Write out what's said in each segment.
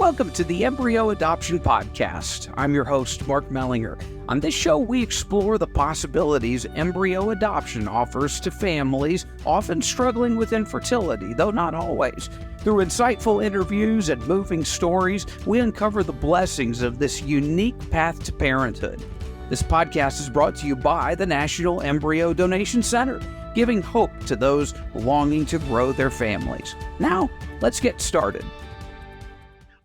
Welcome to the Embryo Adoption Podcast. I'm your host, Mark Mellinger. On this show, we explore the possibilities embryo adoption offers to families often struggling with infertility, though not always. Through insightful interviews and moving stories, we uncover the blessings of this unique path to parenthood. This podcast is brought to you by the National Embryo Donation Center, giving hope to those longing to grow their families. Now, let's get started.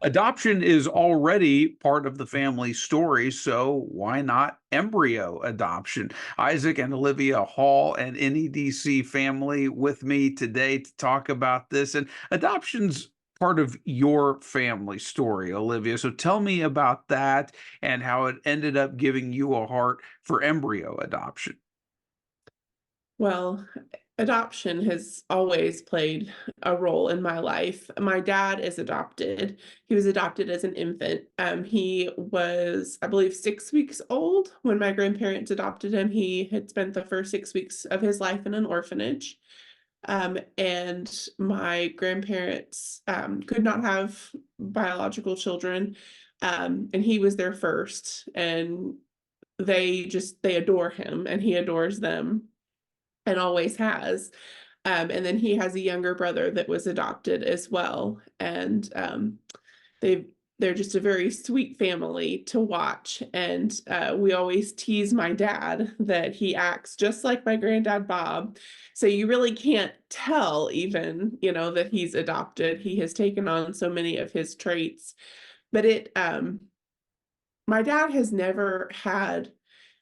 Adoption is already part of the family story, so why not embryo adoption? Isaac and Olivia Hall and NEDC family with me today to talk about this. And adoption's part of your family story, Olivia. So tell me about that and how it ended up giving you a heart for embryo adoption. Well, adoption has always played a role in my life. My dad is adopted. He was adopted as an infant. He was, I believe, 6 weeks old when my grandparents adopted him. He had spent the first 6 weeks of his life in an orphanage. And my grandparents could not have biological children. And he was their first. And they adore him and he adores them. And always has. And then he has a younger brother that was adopted as well. And they're just a very sweet family to watch. And we always tease my dad that he acts just like my granddad Bob. So you really can't tell even, that he's adopted. He has taken on so many of his traits. But my dad has never had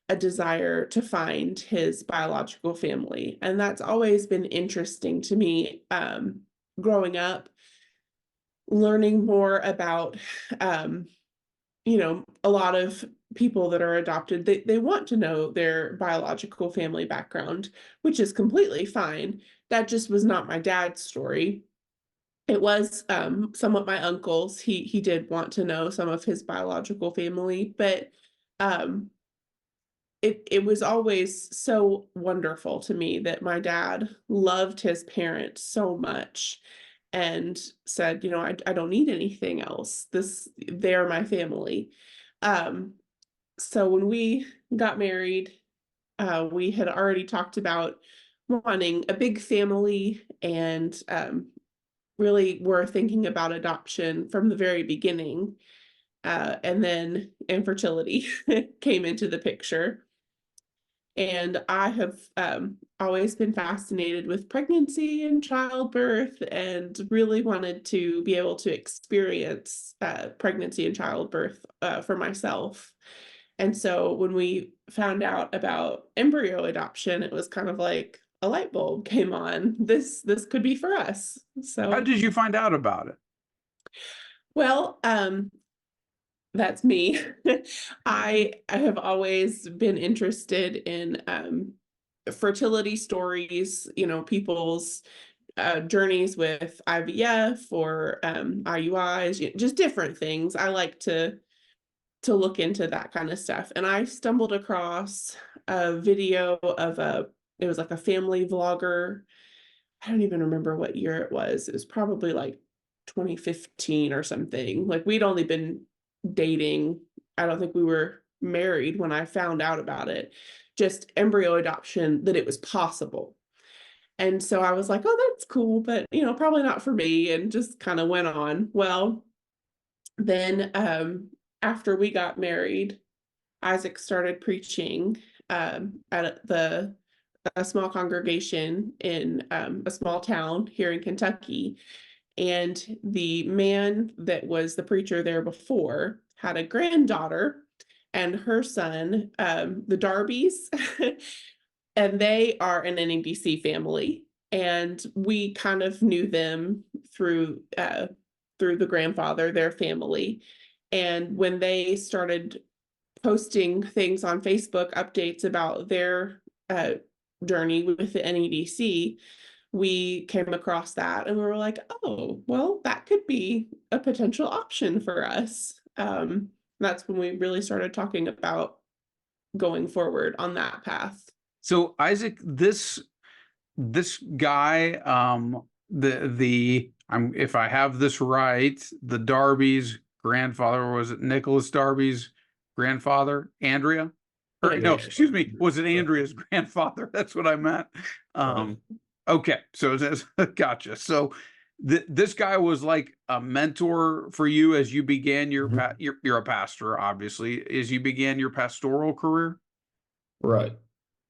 a desire to find his biological family. And that's always been interesting to me, growing up, learning more about, a lot of people that are adopted. They want to know their biological family background, which is completely fine. That just was not my dad's story. It was somewhat my uncle's. He did want to know some of his biological family, but it was always so wonderful to me that my dad loved his parents so much and said, I don't need anything else. They're my family. So when we got married, we had already talked about wanting a big family and really were thinking about adoption from the very beginning. And then infertility came into the picture. And I have always been fascinated with pregnancy and childbirth and really wanted to be able to experience pregnancy and childbirth for myself. And so when we found out about embryo adoption, it was kind of like a light bulb came on. This could be for us. So How did you find out about it? Well, that's me. I have always been interested in fertility stories, people's journeys with IVF or IUIs, just different things. I like to look into that kind of stuff. And I stumbled across a video of it was like a family vlogger. I don't even remember what year it was. It was probably like 2015 or something. Like we'd only been dating. I don't think we were married when I found out about it. Just embryo adoption, that it was possible. And so I was like, oh, that's cool, but probably not for me, and just kind of went on. Well, then after we got married, Isaac started preaching at a small congregation in a small town here in Kentucky. And the man that was the preacher there before had a granddaughter and her son, the Darbys, and they are an NEDC family. And we kind of knew them through the grandfather, their family. And when they started posting things on Facebook, updates about their journey with the NEDC, we came across that and we were like, oh, well, that could be a potential option for us. That's when we really started talking about going forward on that path. So Isaac, this guy, if I have this right, the Darbys grandfather, or was it Nicholas Darby's grandfather, Andrea? Or no, Andrea. excuse me, was it Andrea's grandfather? That's what I meant. Okay, so gotcha. So this guy was like a mentor for you as you began your you're a pastor, obviously, as you began your pastoral career. Right.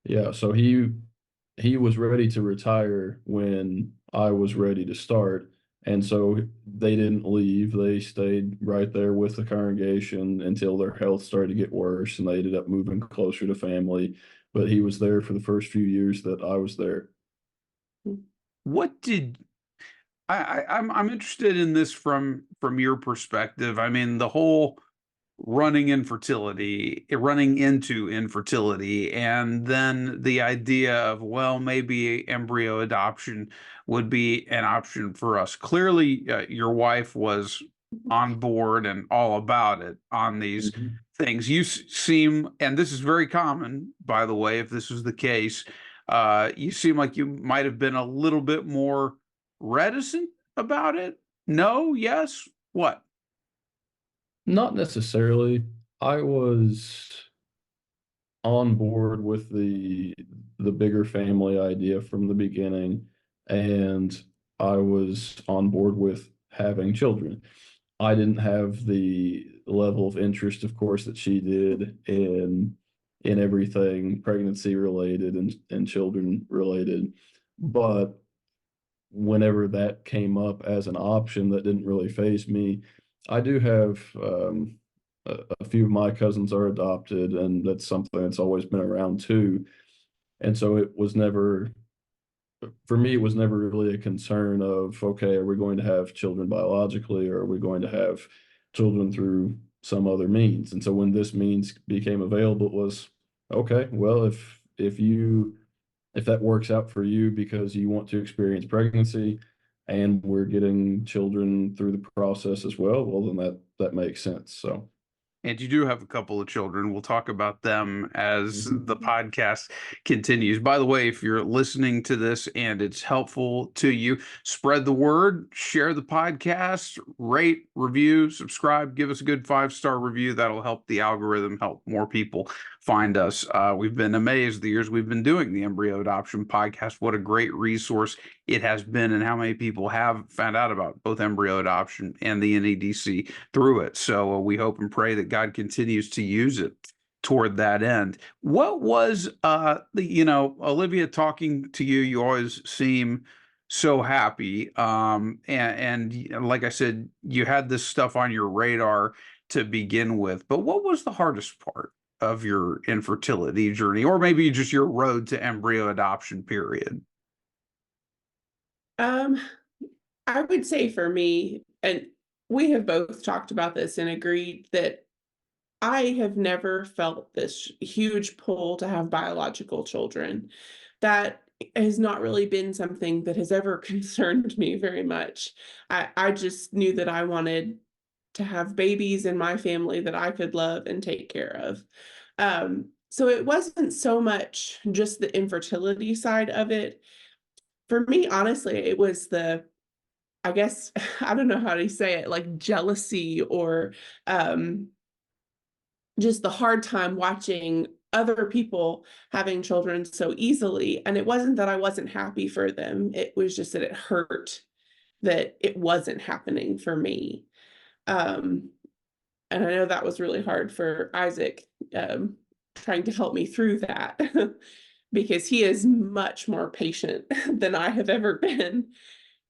Yeah. So he was ready to retire when I was ready to start. And so they didn't leave. They stayed right there with the congregation until their health started to get worse and they ended up moving closer to family. But he was there for the first few years that I was there. What did I'm interested in this from your perspective. I mean, the whole running into infertility, and then the idea of, well, maybe embryo adoption would be an option for us. Clearly, your wife was on board and all about it on these things. You seem, and this is very common, by the way, if this was the case, you seem like you might have been a little bit more reticent about it. No, yes, what? Not necessarily. I was on board with the bigger family idea from the beginning, and I was on board with having children. I didn't have the level of interest, of course, that she did in everything pregnancy related and children related. But whenever that came up as an option, that didn't really faze me. I do have a few of my cousins are adopted, and that's something that's always been around too. And so it was never, for me, it was never really a concern of, okay, are we going to have children biologically, or are we going to have children through some other means? And so when this means became available, it was, okay, well, if that works out for you because you want to experience pregnancy and we're getting children through the process as well, well, then that makes sense. So. And you do have a couple of children. We'll talk about them as the podcast continues. By the way, if you're listening to this and it's helpful to you, spread the word, share the podcast, rate, review, subscribe, give us a good 5-star review. That'll help the algorithm, help more people find us. We've been amazed the years we've been doing the Embryo Adoption Podcast. What a great resource it has been, and how many people have found out about both embryo adoption and the NADC through it. So we hope and pray that God continues to use it toward that end. What was, Olivia, talking to you, you always seem so happy. And like I said, you had this stuff on your radar to begin with, but what was the hardest part of your infertility journey, or maybe just your road to embryo adoption period? I would say for me, and we have both talked about this and agreed that I have never felt this huge pull to have biological children. That has not really been something that has ever concerned me very much. I just knew that I wanted to have babies in my family that I could love and take care of. So it wasn't so much just the infertility side of it. For me, honestly, it was I guess, I don't know how to say it, like jealousy, or just the hard time watching other people having children so easily. And it wasn't that I wasn't happy for them. It was just that it hurt that it wasn't happening for me. And I know that was really hard for Isaac, trying to help me through that because he is much more patient than I have ever been.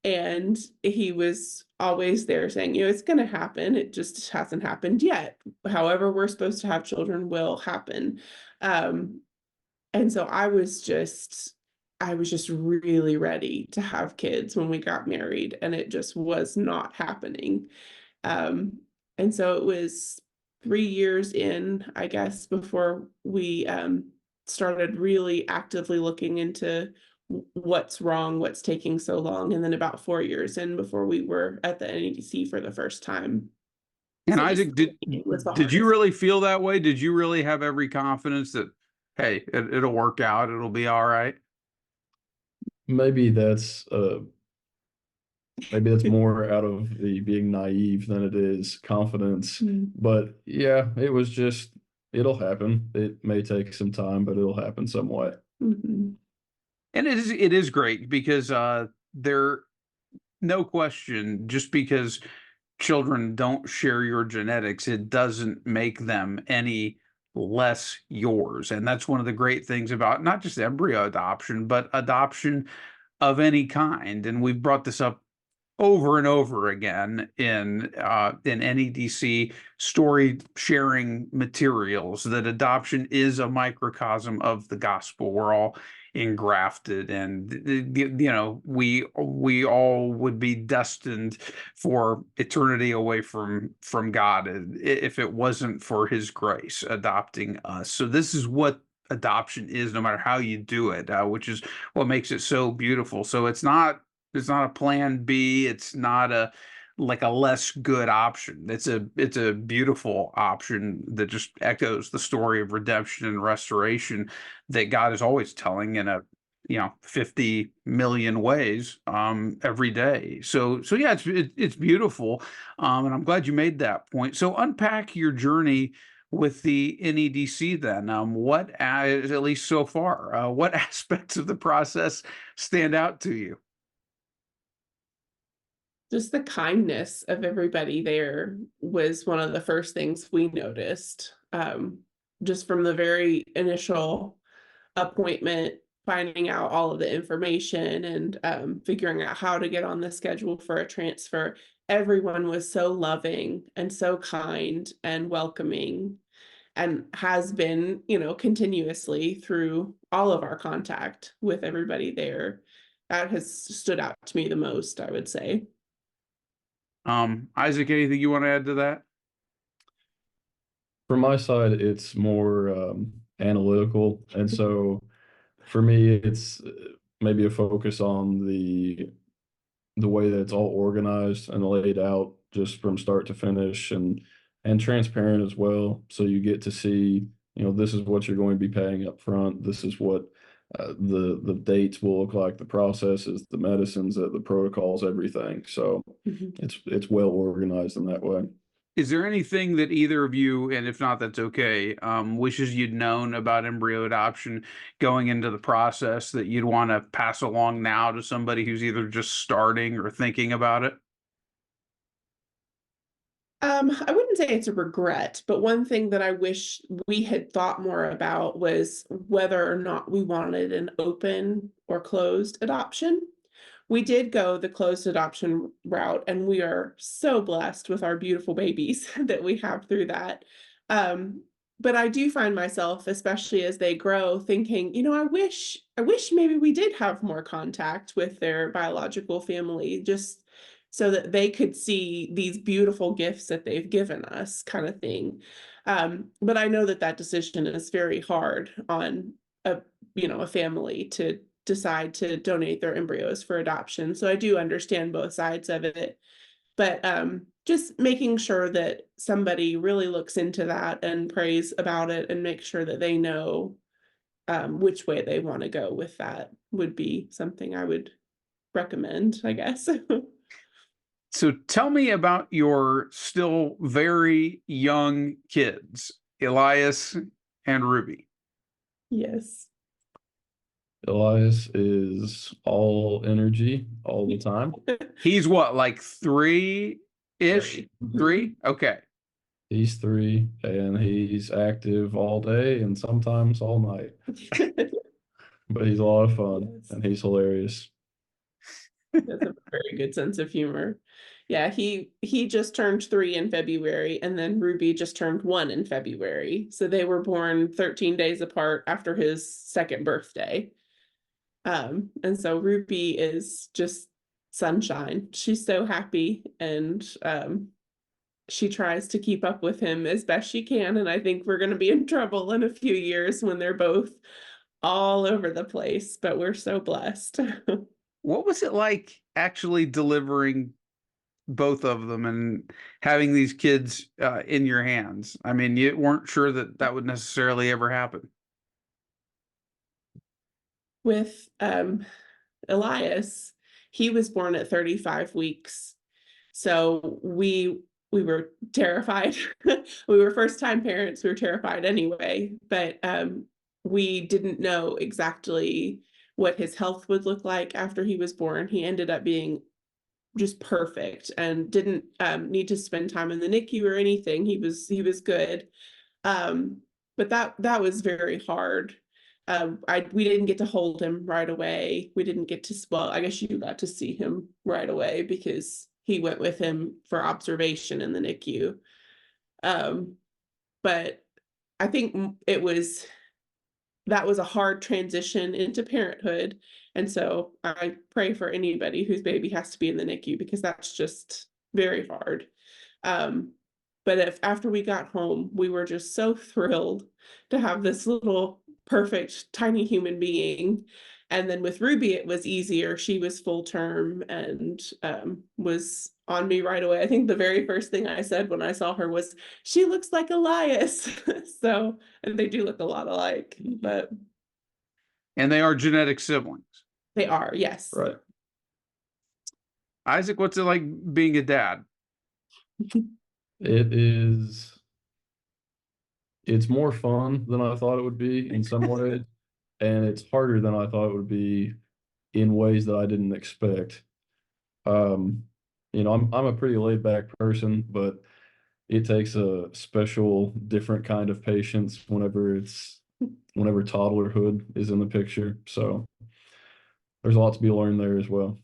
And he was always there saying, it's going to happen. It just hasn't happened yet. However, we're supposed to have children will happen. And so I was just really ready to have kids when we got married, and it just was not happening. And so it was 3 years in, I guess, before we started really actively looking into what's wrong, what's taking so long, and then about 4 years in before we were at the NADC for the first time. And so Isaac, did you really feel that way? Did you really have every confidence that, hey, it'll work out, it'll be all right? Maybe that's Maybe that's more out of the being naive than it is confidence. But yeah, it was just, it'll happen. It may take some time, but it'll happen somewhat. Mm-hmm. And it is great because there, no question, just because children don't share your genetics, it doesn't make them any less yours. And that's one of the great things about not just embryo adoption, but adoption of any kind. And we've brought this up over and over again in NEDC story sharing materials, that adoption is a microcosm of the gospel. We're all engrafted, and we all would be destined for eternity away from God if it wasn't for His grace adopting us. So this is what adoption is, no matter how you do it, which is what makes it so beautiful. So it's not a plan B. It's not like a less good option. It's a beautiful option that just echoes the story of redemption and restoration that God is always telling in 50 million ways every day. So yeah, it's beautiful. And I'm glad you made that point. So unpack your journey with the NEDC then. What, at least so far, what aspects of the process stand out to you? Just the kindness of everybody there was one of the first things we noticed. Just from the very initial appointment, finding out all of the information and figuring out how to get on the schedule for a transfer. Everyone was so loving and so kind and welcoming, and has been, continuously through all of our contact with everybody there. That has stood out to me the most, I would say. Isaac, anything you want to add to that? From my side, it's more analytical. And so for me, it's maybe a focus on the way that it's all organized and laid out just from start to finish, and transparent as well. So you get to see, this is what you're going to be paying up front. This is what the dates will look like, the processes, the medicines, the protocols, everything. So it's well organized in that way. Is there anything that either of you, and if not, that's okay, wishes you'd known about embryo adoption going into the process that you'd want to pass along now to somebody who's either just starting or thinking about it? I wouldn't say it's a regret, but one thing that I wish we had thought more about was whether or not we wanted an open or closed adoption. We did go the closed adoption route, and we are so blessed with our beautiful babies that we have through that. But I do find myself, especially as they grow, thinking, I wish maybe we did have more contact with their biological family, just so that they could see these beautiful gifts that they've given us, kind of thing. But I know that decision is very hard on a family to decide to donate their embryos for adoption. So I do understand both sides of it, but just making sure that somebody really looks into that and prays about it and make sure that they know which way they want to go with that would be something I would recommend, I guess. So tell me about your still very young kids, Elias and Ruby. Yes. Elias is all energy all the time. He's what, like 3-ish? 3? Okay. He's 3, and he's active all day and sometimes all night. But he's a lot of fun, Yes. and he's hilarious. That's a very good sense of humor. Yeah, he just turned 3 in February, and then Ruby just turned 1 in February. So they were born 13 days apart after his second birthday. And so Ruby is just sunshine. She's so happy, and she tries to keep up with him as best she can. And I think we're going to be in trouble in a few years when they're both all over the place, but we're so blessed. What was it like actually delivering both of them and having these kids in your hands? I mean, you weren't sure that would necessarily ever happen. With Elias, he was born at 35 weeks. So we were terrified. We were first-time parents. We were terrified anyway, but we didn't know exactly what his health would look like after he was born. He ended up being just perfect and didn't need to spend time in the NICU or anything. He was good. But that was very hard. We didn't get to hold him right away. We didn't get to, well, I guess you got to see him right away because he went with him for observation in the NICU. But I think that was a hard transition into parenthood. And so I pray for anybody whose baby has to be in the NICU because that's just very hard. But after we got home, we were just so thrilled to have this little perfect tiny human being. And then with Ruby, it was easier. She was full term and was on me right away. I think the very first thing I said when I saw her was, "She looks like Elias." So, and they do look a lot alike, but. And they are genetic siblings. They are, yes. Right. Isaac, what's it like being a dad? It's more fun than I thought it would be in some ways, and it's harder than I thought it would be in ways that I didn't expect. I'm a pretty laid back person, but it takes a special, different kind of patience whenever toddlerhood is in the picture. So there's a lot to be learned there as well.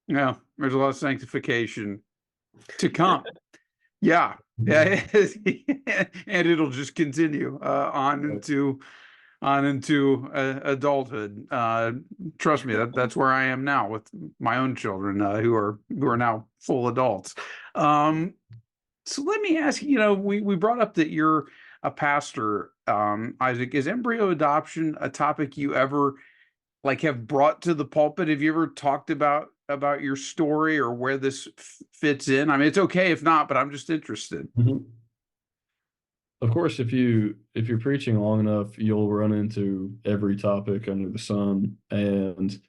Yeah, there's a lot of sanctification to come. Yeah. Yeah. And it'll just continue on into adulthood. Trust me, that's where I am now with my own children who are now full adults. So let me ask you, we brought up that you're a pastor, Isaac. Is embryo adoption a topic you ever have brought to the pulpit? Have you ever talked about your story or where this fits in? I mean, it's okay if not, but I'm just interested. Mm-hmm. Of course, if you're preaching long enough, you'll run into every topic under the sun. And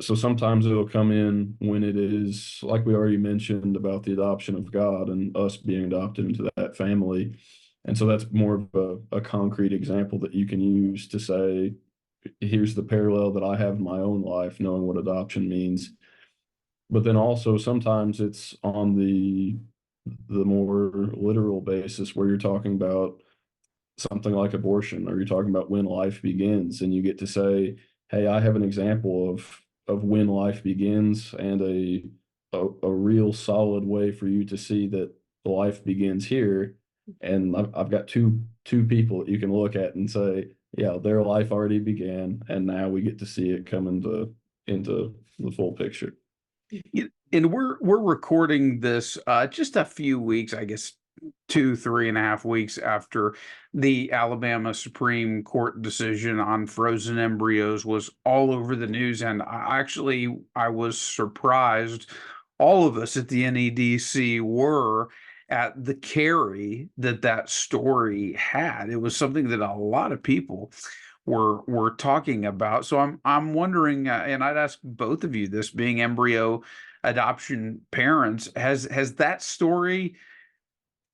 so sometimes it'll come in when it is, like we already mentioned, about the adoption of God and us being adopted into that family. And so that's more of a concrete example that you can use to say, here's the parallel that I have in my own life, knowing what adoption means. But then also sometimes it's on the more literal basis where you're talking about something like abortion, or you're talking about when life begins, and you get to say, hey, I have an example of when life begins and a real solid way for you to see that life begins here. And I've got two people that you can look at and say, yeah, their life already began, and now we get to see it come into the full picture. And we're recording this just a few weeks, I guess 3.5 weeks after the Alabama Supreme Court decision on frozen embryos was all over the news. And I was surprised, all of us at the NEDC were, at the carry that story had. It was something that a lot of people were talking about. So I'm wondering, and I'd ask both of you this, being embryo adoption parents, has that story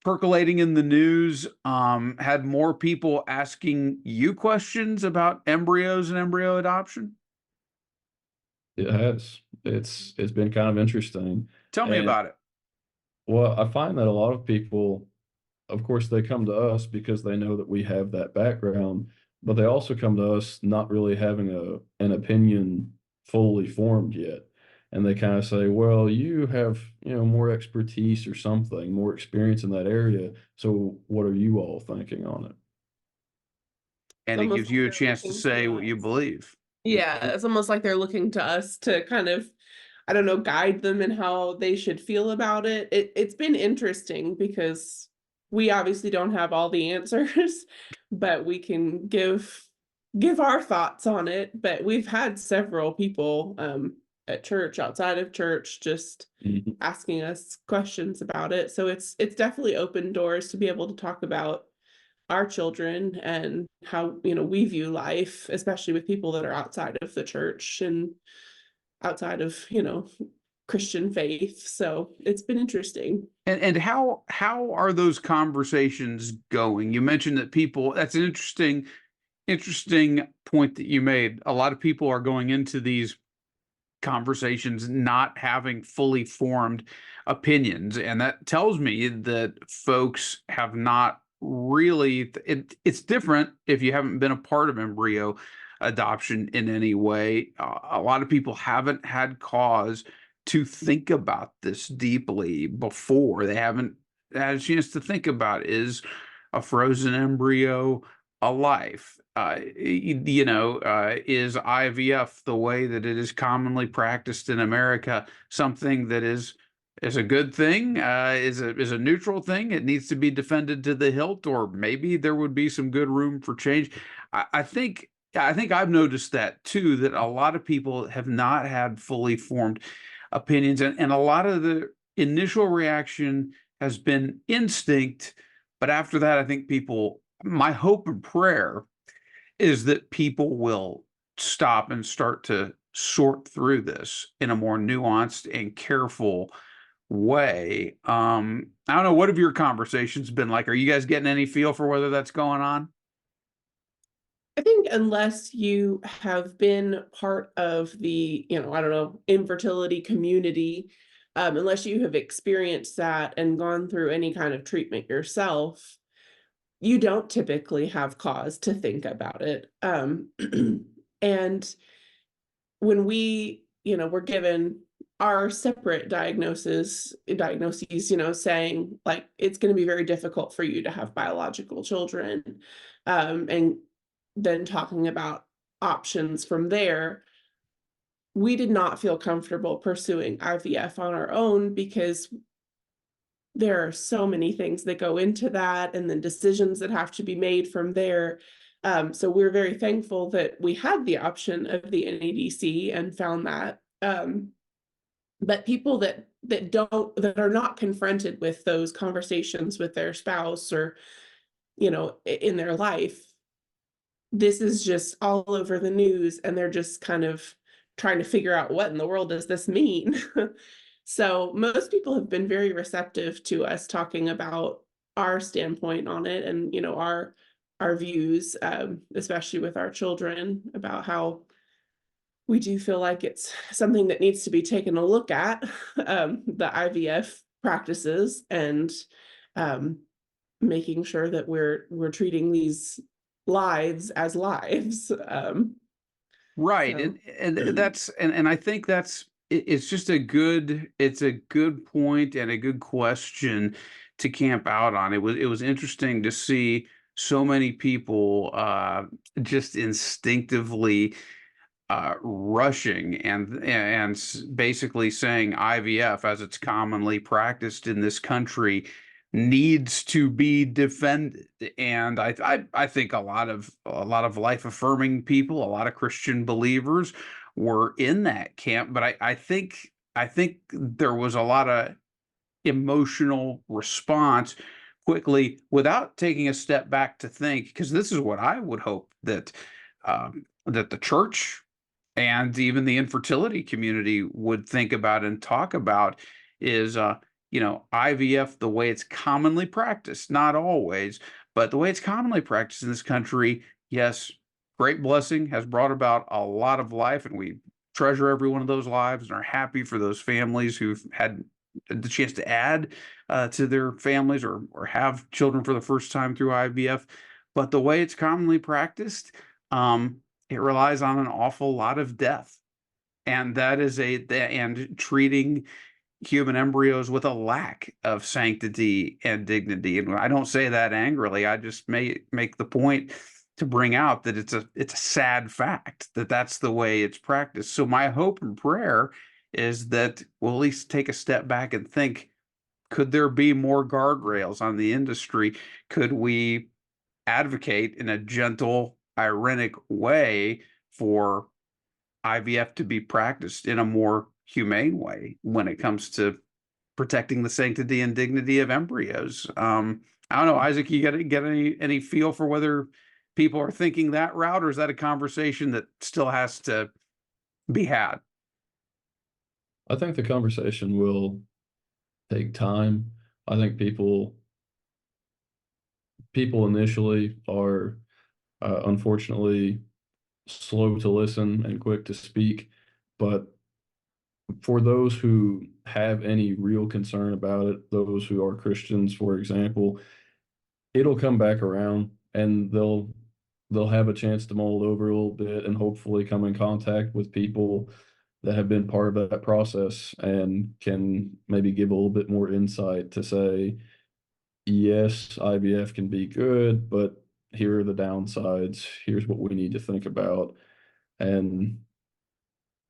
percolating in the news had more people asking you questions about embryos and embryo adoption? It has. It's been kind of interesting. Tell me about it. Well, I find that a lot of people, of course, they come to us because they know that we have that background, but they also come to us not really having an opinion fully formed yet. And they kind of say, well, you have, more expertise or something, more experience in that area. So what are you all thinking on it? And it gives you a chance to say what you believe. Yeah, it's almost like they're looking to us to kind of, I don't know, guide them in how they should feel about it. It's been interesting because we obviously don't have all the answers, but we can give our thoughts on it. But we've had several people at church, outside of church, just asking us questions about it. So it's definitely opened doors to be able to talk about our children and how we view life, especially with people that are outside of the church. And outside of, Christian faith. So it's been interesting. And how are those conversations going? You mentioned that people, that's an interesting point that you made. A lot of people are going into these conversations not having fully formed opinions, and that tells me that folks have not really, it's different if you haven't been a part of embryo adoption in any way. A lot of people haven't had cause to think about this deeply before. They haven't had a chance to think about, is a frozen embryo a life? Is IVF, the way that it is commonly practiced in America, something that is a good thing? Is a neutral thing? It needs to be defended to the hilt, or maybe there would be some good room for change. I think I've noticed that too, that a lot of people have not had fully formed opinions, and a lot of the initial reaction has been instinct, but after that, I think my hope and prayer is that people will stop and start to sort through this in a more nuanced and careful way. I don't know, what have your conversations been like? Are you guys getting any feel for whether that's going on? I think unless you have been part of the, I don't know, infertility community, unless you have experienced that and gone through any kind of treatment yourself, you don't typically have cause to think about it. And when we're given our separate diagnoses, saying like, it's going to be very difficult for you to have biological children, and then talking about options from there, we did not feel comfortable pursuing IVF on our own because there are so many things that go into that, and then decisions that have to be made from there. So we're very thankful that we had the option of the NADC and found that. But people that are not confronted with those conversations with their spouse or, in their life, this is just all over the news, and they're just kind of trying to figure out, what in the world does this mean? So most people have been very receptive to us talking about our standpoint on it, and our views, especially with our children, about how we do feel like it's something that needs to be taken a look at, the IVF practices, and making sure that we're treating these lives as lives. Right. So. And that's, and I think it's just a good point and a good question to camp out on. It was interesting to see so many people just instinctively rushing and basically saying IVF, as it's commonly practiced in this country, needs to be defended. And I think a lot of life affirming people, a lot of Christian believers were in that camp, but I think there was a lot of emotional response quickly without taking a step back to think, because this is what I would hope that that the church and even the infertility community would think about and talk about, is IVF, the way it's commonly practiced, not always, but the way it's commonly practiced in this country. Yes, great blessing, has brought about a lot of life, and we treasure every one of those lives and are happy for those families who've had the chance to add to their families or have children for the first time through IVF. But the way it's commonly practiced, it relies on an awful lot of death, and and treating human embryos with a lack of sanctity and dignity. And I don't say that angrily. I just make the point to bring out that it's a sad fact that that's the way it's practiced. So my hope and prayer is that we'll at least take a step back and think, could there be more guardrails on the industry? Could we advocate in a gentle, ironic way for IVF to be practiced in a more humane way when it comes to protecting the sanctity and dignity of embryos? I don't know, Isaac, you get any feel for whether people are thinking that route, or is that a conversation that still has to be had? I think the conversation will take time. I think people initially are unfortunately slow to listen and quick to speak, but for those who have any real concern about it, those who are Christians, for example, it'll come back around and they'll have a chance to mull it over a little bit and hopefully come in contact with people that have been part of that process and can maybe give a little bit more insight to say, yes, IVF can be good, but here are the downsides. Here's what we need to think about. And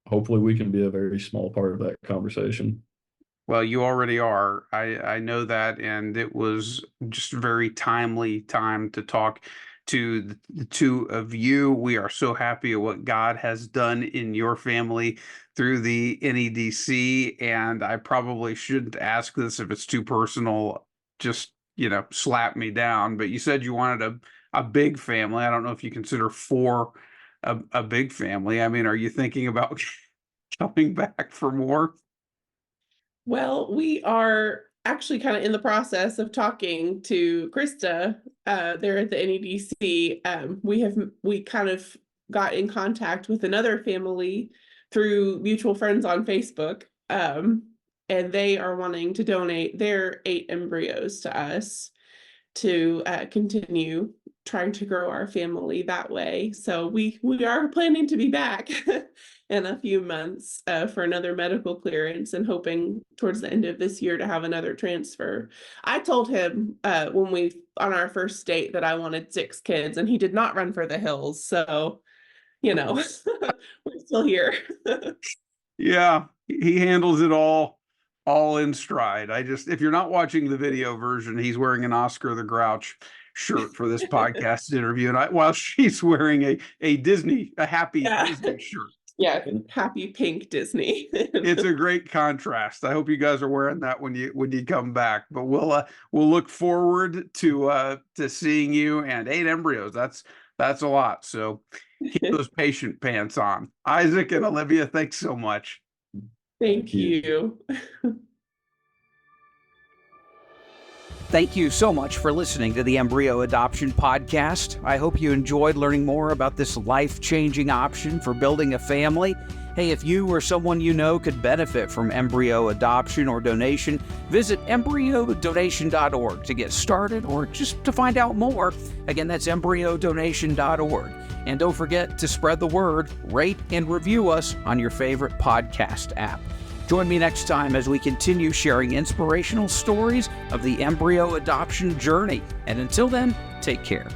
hopefully we can be a very small part of that conversation. Well, you already are. I know that, and it was just a very timely time to talk to the two of you. We are so happy at what God has done in your family through the NEDC, and I probably shouldn't ask this if it's too personal. Just, slap me down. But you said you wanted a big family. I don't know if you consider four a big family. I mean, are you thinking about coming back for more? Well, we are actually kind of in the process of talking to Krista there at the NEDC. We kind of got in contact with another family through mutual friends on Facebook, and they are wanting to donate their 8 embryos to us to continue trying to grow our family that way. So we are planning to be back in a few months for another medical clearance, and hoping towards the end of this year to have another transfer. I told him on our first date that I wanted 6 kids, and he did not run for the hills. So, we're still here. Yeah, he handles it all in stride. If you're not watching the video version, he's wearing an Oscar the Grouch shirt for this podcast interview, and while she's wearing a happy Disney shirt. Yeah, happy pink Disney. It's a great contrast. I hope you guys are wearing that when you come back. But we'll look forward to seeing you, and 8 embryos. That's a lot. So keep those patient pants on. Isaac and Olivia, thanks so much. Thank you. Thank you so much for listening to the Embryo Adoption Podcast. I hope you enjoyed learning more about this life-changing option for building a family. Hey, if you or someone you know could benefit from embryo adoption or donation, visit embryodonation.org to get started or just to find out more. Again, that's embryodonation.org. And don't forget to spread the word, rate, and review us on your favorite podcast app. Join me next time as we continue sharing inspirational stories of the embryo adoption journey. And until then, take care.